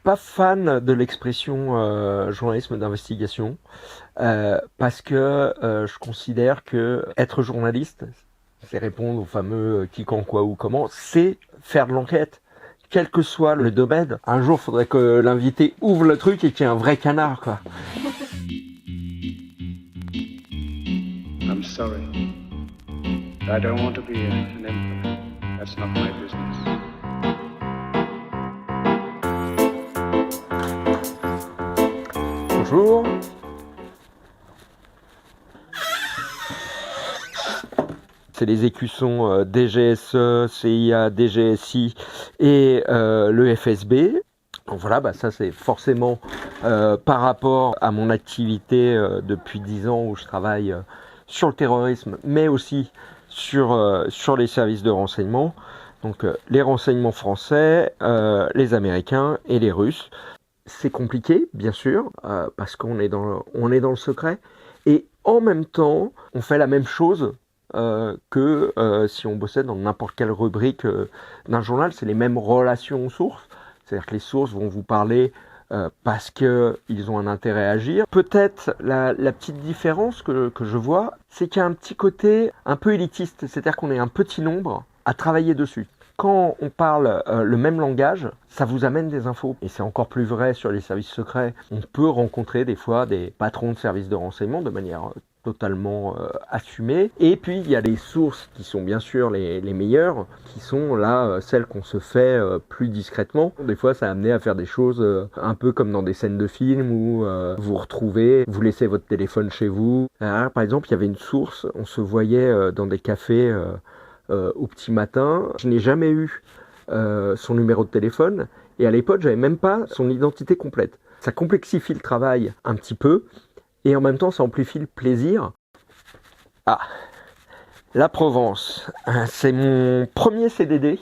pas fan de l'expression journalisme d'investigation parce que je considère que être journaliste, c'est répondre au fameux qui, quand, quoi, où, comment, c'est faire de l'enquête. Quel que soit le domaine, un jour, il faudrait que l'invité ouvre le truc et qu'il y ait un vrai canard, quoi. I'm sorry. I don't want to be an emperor. That's not my business. Bonjour. C'est les écussons DGSE, CIA, DGSI et le FSB. Donc voilà, ça c'est forcément par rapport à mon activité depuis 10 ans où je travaille sur le terrorisme, mais aussi sur les services de renseignement. Donc les renseignements français, les Américains et les Russes. C'est compliqué, bien sûr, parce qu'on est dans le secret. Et en même temps, on fait la même chose que si on bossait dans n'importe quelle rubrique d'un journal. C'est les mêmes relations aux sources. C'est-à-dire que les sources vont vous parler parce qu'ils ont un intérêt à agir. Peut-être la petite différence que je vois, c'est qu'il y a un petit côté un peu élitiste. C'est-à-dire qu'on est un petit nombre à travailler dessus. Quand on parle le même langage, ça vous amène des infos. Et c'est encore plus vrai sur les services secrets. On peut rencontrer des fois des patrons de services de renseignement de manière totalement assumée. Et puis il y a les sources qui sont bien sûr les meilleures, qui sont là celles qu'on se fait plus discrètement. Des fois ça a amené à faire des choses un peu comme dans des scènes de films où vous retrouvez, vous laissez votre téléphone chez vous. Par exemple, il y avait une source, on se voyait dans des cafés au petit matin. Je n'ai jamais eu son numéro de téléphone et à l'époque j'avais même pas son identité complète. Ça complexifie le travail un petit peu et en même temps ça amplifie le plaisir. Ah, la Provence, c'est mon premier CDD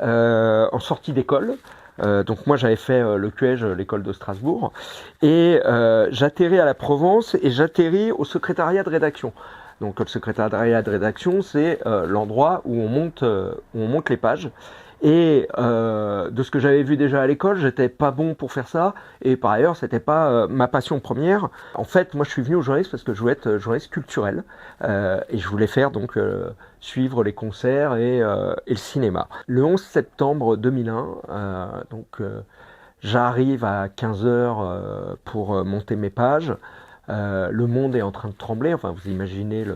en sortie d'école. Donc moi j'avais fait le QEG, l'école de Strasbourg, et j'atterris à la Provence et j'atterris au secrétariat de rédaction. Donc le secrétariat de rédaction, c'est l'endroit où on monte les pages. Et de ce que j'avais vu déjà à l'école, j'étais pas bon pour faire ça. Et par ailleurs, c'était pas ma passion première. En fait, moi, je suis venu au journalisme parce que je voulais être journaliste culturel et je voulais faire donc suivre les concerts et le cinéma. Le 11 septembre 2001, j'arrive à 15 heures pour monter mes pages. Le monde est en train de trembler, enfin vous imaginez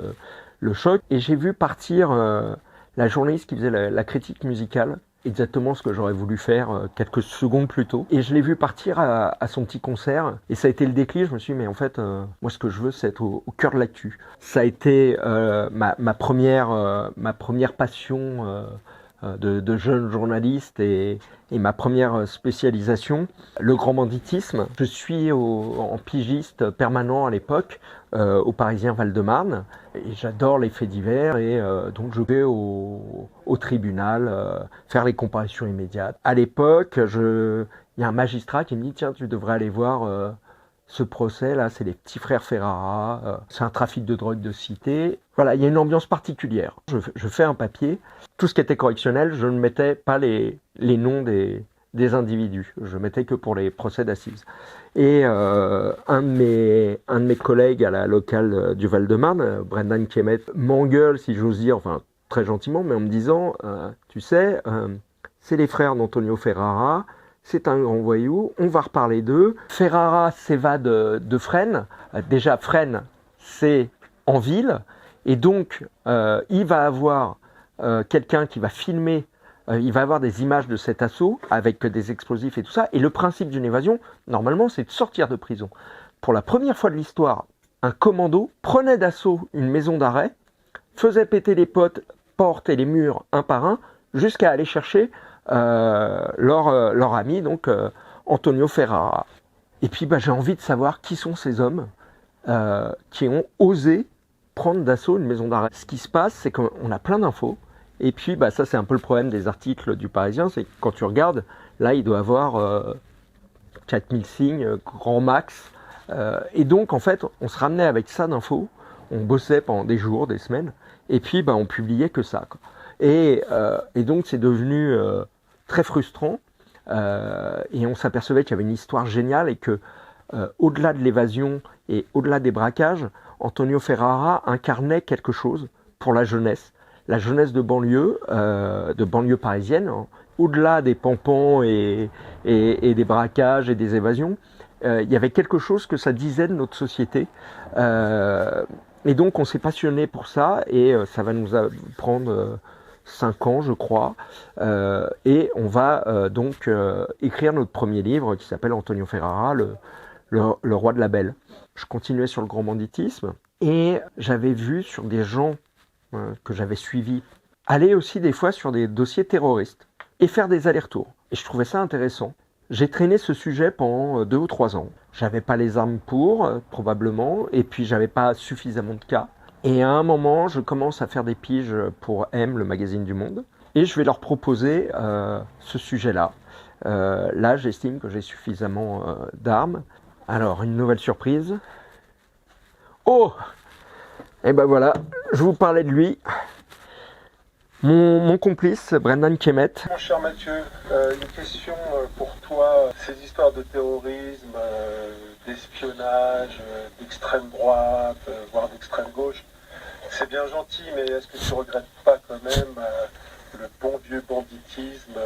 le choc. Et j'ai vu partir la journaliste qui faisait la critique musicale, exactement ce que j'aurais voulu faire quelques secondes plus tôt. Et je l'ai vu partir à son petit concert, et ça a été le déclic. Je me suis dit, mais en fait, moi ce que je veux, c'est être au cœur de l'actu. Ça a été ma première passion de jeune journaliste et ma première spécialisation, le grand banditisme. Je suis en pigiste permanent à l'époque au Parisien Val-de-Marne et j'adore les faits divers et donc je vais au tribunal faire les comparutions immédiates. À l'époque, il y a un magistrat qui me dit tiens, tu devrais aller voir ce procès là, c'est les petits frères Ferrara, c'est un trafic de drogue de cité. Voilà, il y a une ambiance particulière. Je fais un papier. Tout ce qui était correctionnel, je ne mettais pas les noms des individus. Je mettais que pour les procès d'assises. Et un de mes collègues à la locale du Val-de-Marne, Brendan Kemet, m'engueule, si j'ose dire, enfin très gentiment, mais en me disant, tu sais, c'est les frères d'Antonio Ferrara. C'est un grand voyou, on va reparler d'eux. Ferrara s'évade de Fresnes. Déjà, Fresnes, c'est en ville. Et donc, il va avoir quelqu'un qui va filmer, il va avoir des images de cet assaut avec des explosifs et tout ça. Et le principe d'une évasion, normalement, c'est de sortir de prison. Pour la première fois de l'histoire, un commando prenait d'assaut une maison d'arrêt, faisait péter les portes et les murs un par un, jusqu'à aller chercher leur ami, donc Antonio Ferrara. Et puis j'ai envie de savoir qui sont ces hommes qui ont osé prendre d'assaut une maison d'arrêt. Ce qui se passe, c'est qu'on a plein d'infos. Et puis ça c'est un peu le problème des articles du Parisien, c'est que quand tu regardes, là il doit avoir 4000 signes, grand max. Et donc en fait, on se ramenait avec ça d'infos, on bossait pendant des jours, des semaines, et puis on publiait que ça, quoi. Et donc c'est devenu très frustrant Et on s'apercevait qu'il y avait une histoire géniale et que, au-delà de l'évasion et au-delà des braquages, Antonio Ferrara incarnait quelque chose pour la jeunesse de banlieue parisienne, hein. Au-delà des pampans et des braquages et des évasions, il y avait quelque chose que ça disait de notre société. Et donc on s'est passionné pour ça et ça va nous prendre 5 ans je crois. Et on va donc écrire notre premier livre qui s'appelle Antonio Ferrara, le roi de la belle. Je continuais sur le grand banditisme et j'avais vu sur des gens que j'avais suivis aller aussi des fois sur des dossiers terroristes et faire des allers-retours. Et je trouvais ça intéressant. J'ai traîné ce sujet pendant 2 ou 3 ans. J'avais pas les armes pour, probablement, et puis j'avais pas suffisamment de cas. Et à un moment, je commence à faire des piges pour M, le magazine du Monde, et je vais leur proposer ce sujet-là. Là, j'estime que j'ai suffisamment d'armes. Alors, une nouvelle surprise. Oh! Et ben voilà, je vous parlais de lui. Mon complice, Brendan Kemet. Mon cher Mathieu, une question pour toi. Ces histoires de terrorisme, d'espionnage, d'extrême droite, voire d'extrême gauche, c'est bien gentil, mais est-ce que tu regrettes pas quand même le bon vieux banditisme,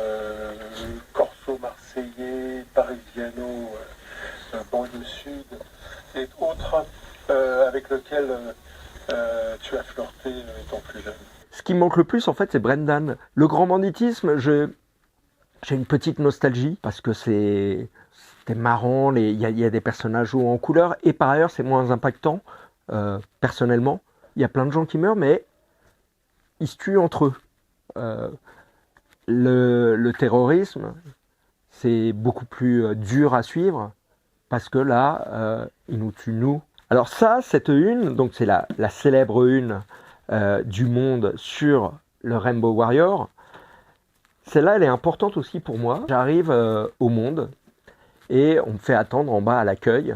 corso marseillais, parisiano, banlieue sud, et autres avec lequel tu as flirté étant plus jeune? Ce qui me manque le plus, en fait, c'est Brendan. Le grand banditisme, j'ai une petite nostalgie parce que c'était marrant, il y a des personnages hauts en couleur et par ailleurs, c'est moins impactant, personnellement. Il y a plein de gens qui meurent, mais ils se tuent entre eux. Le terrorisme, c'est beaucoup plus dur à suivre parce que là, ils nous tuent nous. Alors ça, cette une, donc c'est la célèbre une du Monde sur le Rainbow Warrior. Celle-là, elle est importante aussi pour moi. J'arrive au Monde et on me fait attendre en bas à l'accueil.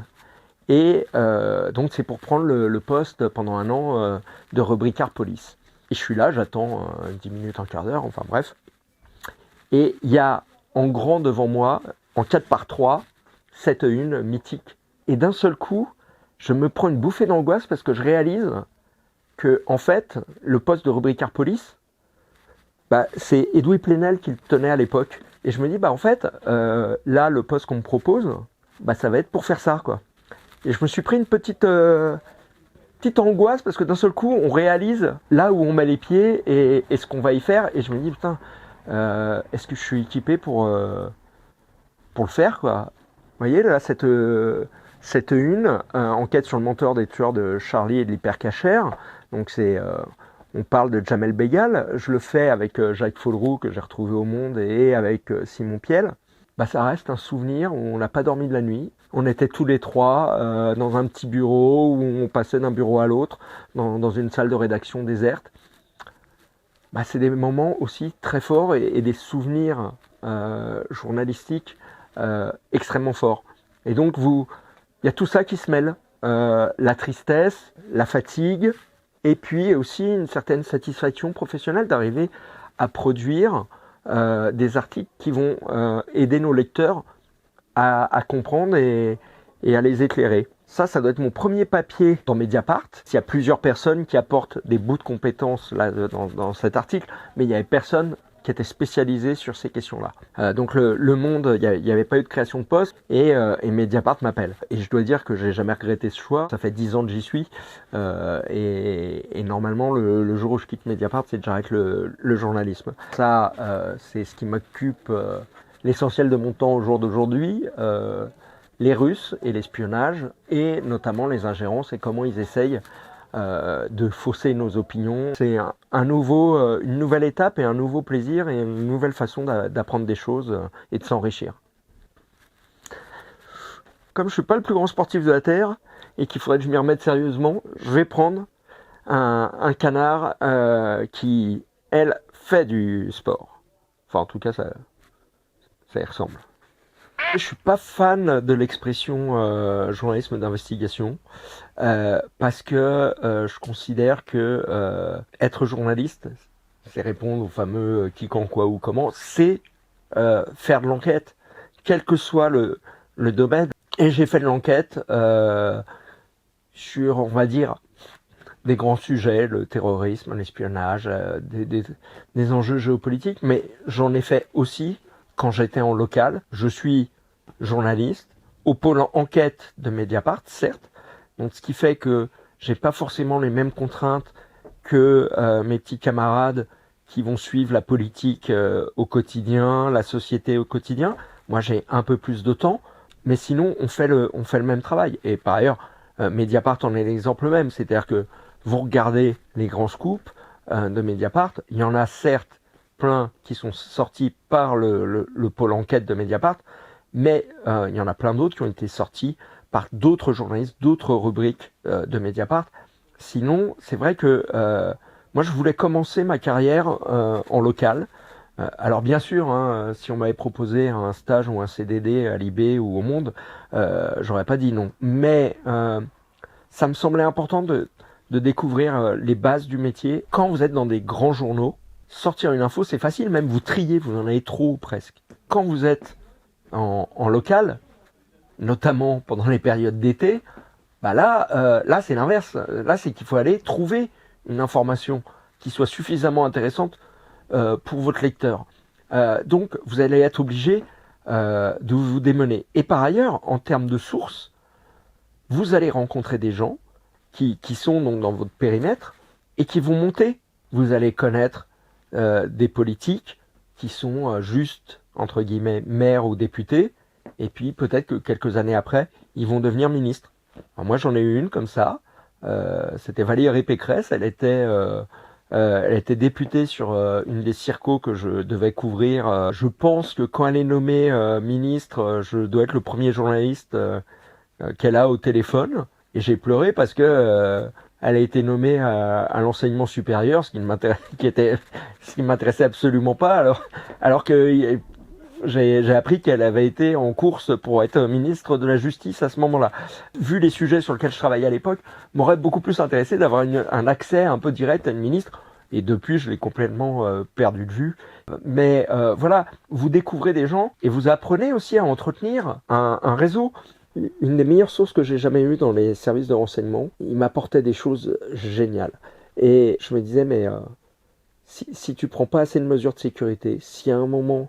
Et donc c'est pour prendre le poste pendant 1 an de rubricard police. Et je suis là, j'attends 10 minutes, un quart d'heure, enfin bref. Et il y a en grand devant moi, en 4x3, cette une mythique. Et d'un seul coup, je me prends une bouffée d'angoisse parce que je réalise que, en fait, le poste de rubricard police, c'est Edoui Plenel qui le tenait à l'époque. Et je me dis, en fait, là, le poste qu'on me propose, ça va être pour faire ça, quoi. Et je me suis pris une petite angoisse parce que d'un seul coup, on réalise là où on met les pieds et ce qu'on va y faire. Et je me dis, putain, est-ce que je suis équipé pour le faire, quoi. Vous voyez, là, cette une, enquête sur le menteur des tueurs de Charlie et de l'hypercachère. Donc on parle de Jamel Begal. Je le fais avec Jacques Follroux que j'ai retrouvé au Monde et avec Simon Piel. Ça reste un souvenir où on n'a pas dormi de la nuit. On était tous les trois dans un petit bureau où on passait d'un bureau à l'autre, dans une salle de rédaction déserte. C'est des moments aussi très forts et des souvenirs journalistiques extrêmement forts. Et donc il y a tout ça qui se mêle. La tristesse, la fatigue, et puis aussi une certaine satisfaction professionnelle d'arriver à produire des articles qui vont aider nos lecteurs à comprendre et à les éclairer. Ça doit être mon premier papier dans Mediapart. Il y a plusieurs personnes qui apportent des bouts de compétences là, dans cet article, mais il n'y avait personne qui était spécialisé sur ces questions-là. Donc le Monde, il n'y avait pas eu de création de poste et Mediapart m'appelle. Et je dois dire que j'ai jamais regretté ce choix. Ça fait 10 ans que j'y suis et normalement le jour où je quitte Mediapart, c'est que j'arrête le journalisme. Ça, c'est ce qui m'occupe l'essentiel de mon temps au jour d'aujourd'hui. Les Russes et l'espionnage et notamment les ingérences et comment ils essayent de fausser nos opinions. C'est une nouvelle étape et un nouveau plaisir et une nouvelle façon d'apprendre des choses et de s'enrichir. Comme je ne suis pas le plus grand sportif de la Terre et qu'il faudrait que je m'y remette sérieusement, je vais prendre un canard qui, elle, fait du sport. Enfin, en tout cas, ça y ressemble. Je suis pas fan de l'expression journalisme d'investigation parce que je considère que être journaliste, c'est répondre au fameux qui, quand, quoi, où, comment, c'est faire de l'enquête, quel que soit le domaine. Et j'ai fait de l'enquête sur, on va dire, des grands sujets, le terrorisme, l'espionnage, des enjeux géopolitiques, mais j'en ai fait aussi quand j'étais en local. Je suis journaliste au pôle enquête de Mediapart, certes, donc ce qui fait que j'ai pas forcément les mêmes contraintes que mes petits camarades qui vont suivre la politique au quotidien, la société au quotidien. Moi, j'ai un peu plus de temps, mais sinon, on fait le même travail. Et par ailleurs, Mediapart en est l'exemple même, c'est-à-dire que vous regardez les grands scoops de Mediapart, il y en a certes plein qui sont sortis par le pôle enquête de Mediapart, mais il y en a plein d'autres qui ont été sortis par d'autres journalistes, d'autres rubriques de Mediapart. Sinon, c'est vrai que moi, je voulais commencer ma carrière en local. Alors bien sûr, hein, si on m'avait proposé un stage ou un CDD à l'IB ou au Monde, j'aurais pas dit non. Mais ça me semblait important de découvrir les bases du métier. Quand vous êtes dans des grands journaux, sortir une info, c'est facile, même vous triez, vous en avez trop presque. Quand vous êtes en local, notamment pendant les périodes d'été, bah là c'est l'inverse. Là, c'est qu'il faut aller trouver une information qui soit suffisamment intéressante pour votre lecteur. Donc, vous allez être obligé de vous démener. Et par ailleurs, en termes de sources, vous allez rencontrer des gens qui sont donc dans votre périmètre et qui vont monter. Vous allez connaître des politiques qui sont juste, entre guillemets, maires ou députés, et puis peut-être que quelques années après, ils vont devenir ministres. Alors moi, j'en ai eu une comme ça. C'était Valérie Pécresse. Elle était députée sur une des circos que je devais couvrir. Je pense que quand elle est nommée ministre, je dois être le premier journaliste qu'elle a au téléphone. Et j'ai pleuré parce que elle a été nommée à l'enseignement supérieur, ce qui m'intéressait absolument pas. Alors que j'ai appris qu'elle avait été en course pour être ministre de la Justice à ce moment-là. Vu les sujets sur lesquels je travaillais à l'époque, m'aurait beaucoup plus intéressé d'avoir un accès un peu direct à une ministre. Et depuis, je l'ai complètement perdu de vue. Mais voilà, vous découvrez des gens et vous apprenez aussi à entretenir un réseau. Une des meilleures sources que j'ai jamais eues dans les services de renseignement, il m'apportait des choses géniales. Et je me disais, mais si tu prends pas assez de mesures de sécurité, si à un moment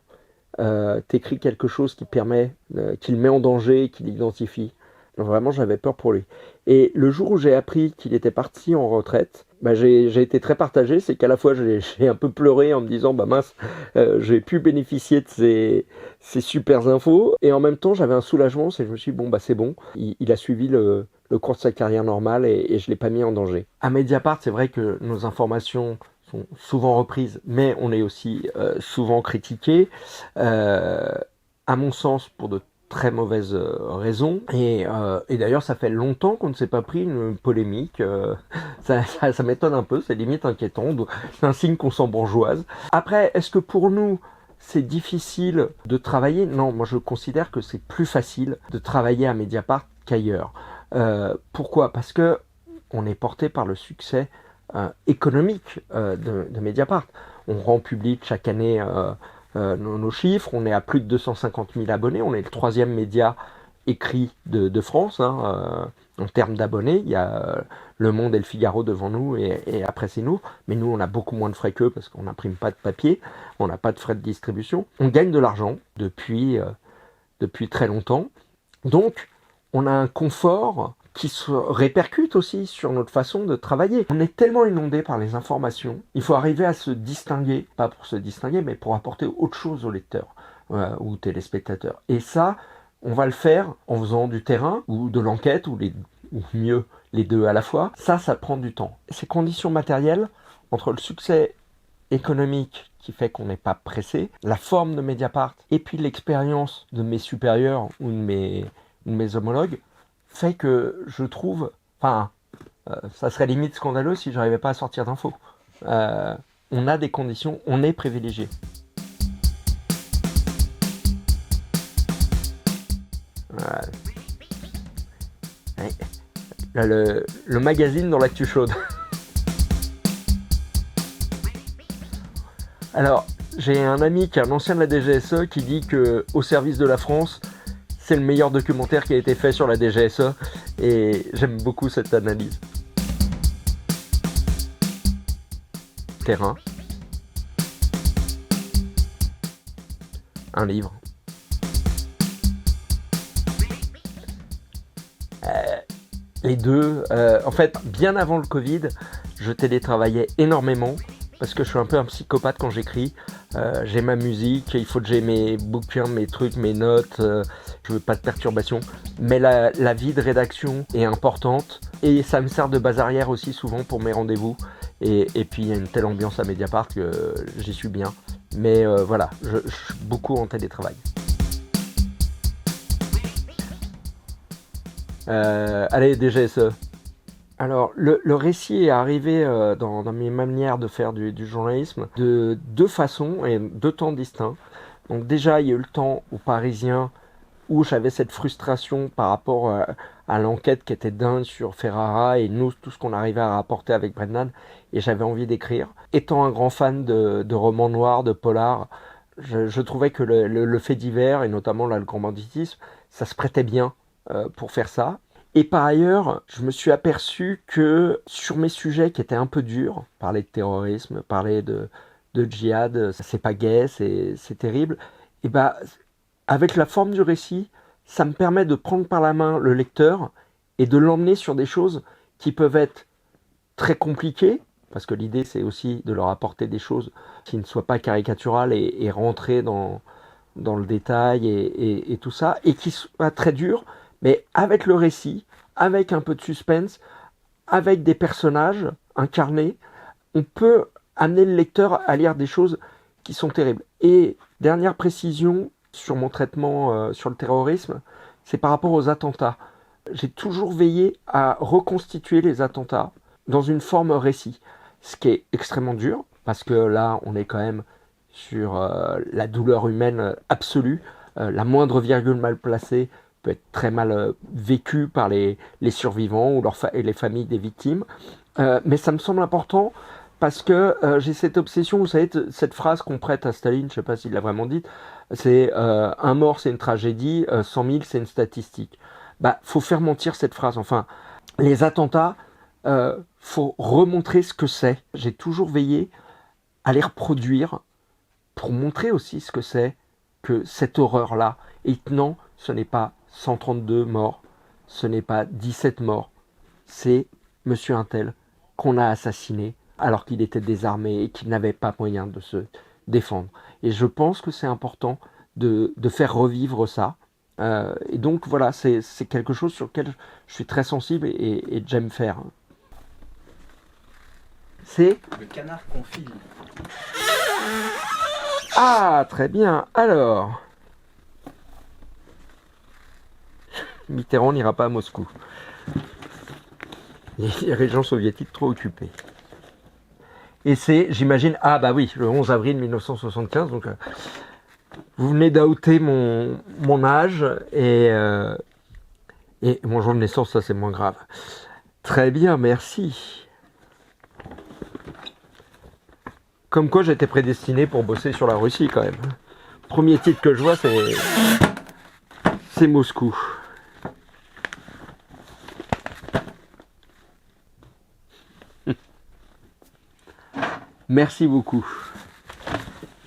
t'écris quelque chose qui permet, qui le met en danger, qui l'identifie, vraiment j'avais peur pour lui. Et le jour où j'ai appris qu'il était parti en retraite, j'ai été très partagé. C'est qu'à la fois j'ai un peu pleuré en me disant mince, j'ai pu bénéficier de ces super infos, et en même temps j'avais un soulagement, c'est que je me suis dit c'est bon, il a suivi le cours de sa carrière normale et je l'ai pas mis en danger. À Mediapart, c'est vrai que nos informations sont souvent reprises, mais on est aussi souvent critiqué, à mon sens pour de très mauvaises raisons, et d'ailleurs ça fait longtemps qu'on ne s'est pas pris une polémique. Ça m'étonne un peu, c'est limite inquiétant, c'est un signe qu'on s'embourgeoise. Après, est-ce que pour nous c'est difficile de travailler? Non, moi je considère que c'est plus facile de travailler à Mediapart qu'ailleurs. Pourquoi? Parce que on est porté par le succès économique de Mediapart. On rend public chaque année nos chiffres, on est à plus de 250 000 abonnés, on est le 3e média écrit de France, en termes d'abonnés. Il y a Le Monde et le Figaro devant nous, et après c'est nous, mais nous on a beaucoup moins de frais qu'eux parce qu'on n'imprime pas de papier, on n'a pas de frais de distribution. On gagne de l'argent depuis très longtemps, donc on a un confort qui se répercute aussi sur notre façon de travailler. On est tellement inondé par les informations, il faut arriver à se distinguer, pas pour se distinguer, mais pour apporter autre chose aux lecteurs ou téléspectateurs. Et ça, on va le faire en faisant du terrain ou de l'enquête, ou mieux, les deux à la fois. Ça prend du temps. Ces conditions matérielles, entre le succès économique qui fait qu'on n'est pas pressé, la forme de Mediapart, et puis l'expérience de mes supérieurs ou de mes homologues, fait que je trouve, ça serait limite scandaleux si j'arrivais pas à sortir d'infos. On a des conditions, on est privilégié. Le magazine dans l'actu chaude. Alors, J'ai un ami qui est un ancien de la DGSE qui dit que Au service de la France, c'est le meilleur documentaire qui a été fait sur la DGSE et j'aime beaucoup cette analyse. Terrain. Un livre. Les deux. En fait, bien avant le Covid, je télétravaillais énormément parce que je suis un peu un psychopathe quand j'écris. J'ai ma musique, il faut que j'ai mes bouquins, mes trucs, mes notes. Je veux pas de perturbations. Mais la vie de rédaction est importante et ça me sert de base arrière aussi souvent pour mes rendez-vous. Et puis il y a une telle ambiance à Mediapart que j'y suis bien. Mais voilà, je suis beaucoup en télétravail. Allez, DGSE. Alors, le récit est arrivé dans mes manières de faire du journalisme de deux façons et deux temps distincts. Donc déjà, il y a eu le temps aux Parisiens où j'avais cette frustration par rapport à l'enquête qui était dingue sur Ferrara et nous, tout ce qu'on arrivait à rapporter avec Brennan, et j'avais envie d'écrire. Étant un grand fan de romans noirs, de polars, je trouvais que le fait divers, et notamment là, le grand banditisme, ça se prêtait bien pour faire ça. Et par ailleurs, je me suis aperçu que sur mes sujets qui étaient un peu durs, parler de terrorisme, parler de djihad, c'est pas gai, c'est terrible, et bah, avec la forme du récit, ça me permet de prendre par la main le lecteur et de l'emmener sur des choses qui peuvent être très compliquées, parce que l'idée c'est aussi de leur apporter des choses qui ne soient pas caricaturales et rentrer dans le détail et tout ça, et qui soient très dures, mais avec le récit, avec un peu de suspense, avec des personnages incarnés, on peut amener le lecteur à lire des choses qui sont terribles. Et dernière précision sur mon traitement sur le terrorisme, c'est par rapport aux attentats. J'ai toujours veillé à reconstituer les attentats dans une forme récit, ce qui est extrêmement dur, parce que là, on est quand même sur la douleur humaine absolue. La moindre virgule mal placée peut être très mal vécue par les survivants ou et les familles des victimes. Mais ça me semble important parce que j'ai cette obsession, vous savez, cette phrase qu'on prête à Staline, je ne sais pas s'il l'a vraiment dite, c'est un mort c'est une tragédie, 100 000 c'est une statistique. Bah, faut faire mentir cette phrase. Enfin, les attentats, faut remontrer ce que c'est. J'ai toujours veillé à les reproduire pour montrer aussi ce que c'est que cette horreur-là. Et non, ce n'est pas 132 morts, ce n'est pas 17 morts, c'est Monsieur Untel qu'on a assassiné alors qu'il était désarmé et qu'il n'avait pas moyen de se défendre. Et je pense que c'est important de faire revivre ça. Et donc voilà, c'est quelque chose sur lequel je suis très sensible et j'aime faire. C'est le canard confit. Ah, très bien. Alors, Mitterrand n'ira pas à Moscou. Les régions soviétiques trop occupées. Et c'est, j'imagine, ah bah oui, le 11 avril 1975, donc vous venez d'outer mon âge et mon jour de naissance, ça c'est moins grave. Très bien, merci. Comme quoi j'étais prédestiné pour bosser sur la Russie quand même. Premier titre que je vois, c'est Moscou. Merci beaucoup.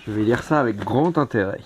Je vais lire ça avec grand intérêt.